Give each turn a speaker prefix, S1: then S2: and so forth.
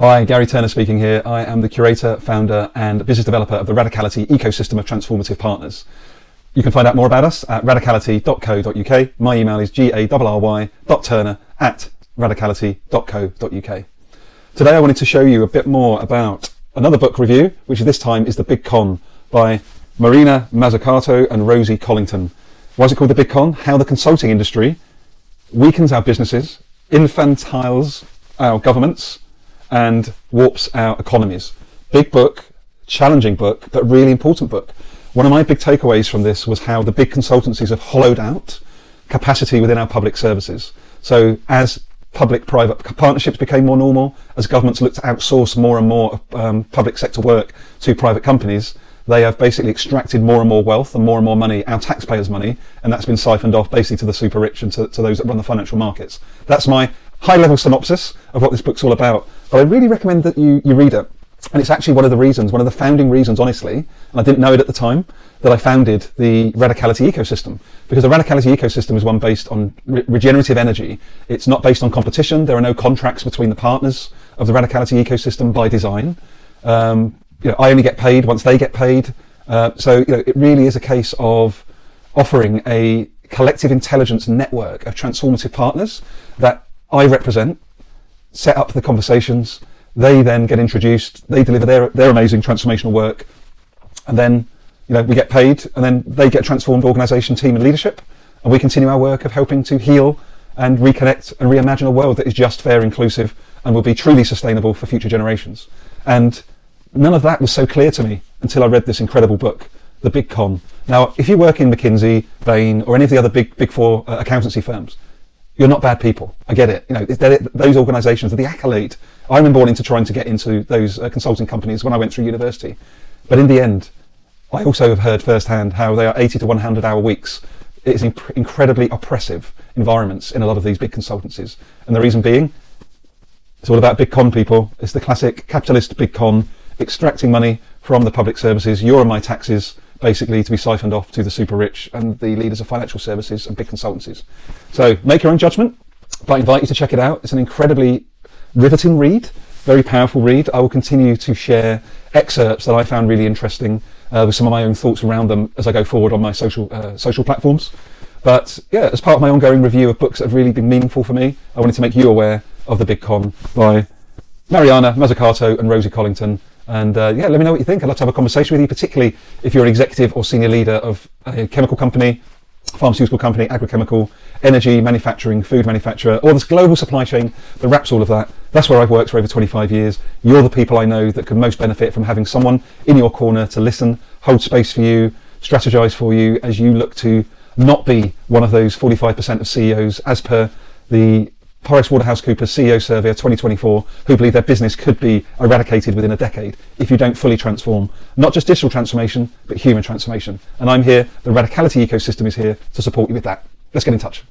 S1: Hi, Garry Turner speaking here. I am the curator, founder and business developer of the Radicality ecosystem of transformative partners. You can find out more about us at radicality.co.uk. My email is garry.turner@radicality.co.uk. Today I wanted to show you a bit more about another book review, which this time is The Big Con by Marina Mazzucato and Rosie Collington. Why is it called The Big Con? How the consulting industry weakens our businesses, infantiles our governments, and warps our economies. Big book, challenging book, but really important book. One of my big takeaways from this was how the big consultancies have hollowed out capacity within our public services. So as public-private partnerships became more normal, as governments looked to outsource more and more public sector work to private companies, they have basically extracted more and more wealth and more money, our taxpayers' money, and that's been siphoned off basically to the super rich and to those that run the financial markets. That's my high-level synopsis of what this book's all about, but I really recommend that you read it. And it's actually one of the founding reasons, honestly, and I didn't know it at the time, that I founded the Radicality ecosystem. Because the Radicality ecosystem is one based on regenerative energy. It's not based on competition. There are no contracts between the partners of the Radicality ecosystem by design. I only get paid once they get paid. So it really is a case of offering a collective intelligence network of transformative partners that I represent, set up the conversations, they then get introduced, they deliver their amazing transformational work, and then we get paid, and then they get transformed organisation, team and leadership, and we continue our work of helping to heal and reconnect and reimagine a world that is just, fair, inclusive, and will be truly sustainable for future generations. And none of that was so clear to me until I read this incredible book, The Big Con. Now, if you work in McKinsey, Bain, or any of the other big four accountancy firms, you're not bad people. I get it. Those organisations are the accolade. I remember wanting to trying to get into those consulting companies when I went through university. But in the end, I also have heard firsthand how they are 80 to 100 hour weeks. It is incredibly oppressive environments in a lot of these big consultancies. And the reason being, it's all about big con people. It's the classic capitalist big con, extracting money from the public services, your and my taxes, basically to be siphoned off to the super rich and the leaders of financial services and big consultancies. So make your own judgment, but I invite you to check it out. It's an incredibly riveting read, very powerful read. I will continue to share excerpts that I found really interesting with some of my own thoughts around them as I go forward on my social platforms. But yeah, as part of my ongoing review of books that have really been meaningful for me, I wanted to make you aware of The Big Con by Marina Mazzucato and Rosie Collington. And let me know what you think. I'd love to have a conversation with you, particularly if you're an executive or senior leader of a chemical company, pharmaceutical company, agrochemical, energy, manufacturing, food manufacturer, or this global supply chain that wraps all of that. That's where I've worked for over 25 years. You're the people I know that can most benefit from having someone in your corner to listen, hold space for you, strategize for you as you look to not be one of those 45% of CEOs, as per the PricewaterhouseCoopers CEO survey of 2024, who believe their business could be eradicated within a decade if you don't fully transform, not just digital transformation, but human transformation. And I'm here, the Radicality ecosystem is here to support you with that. Let's get in touch.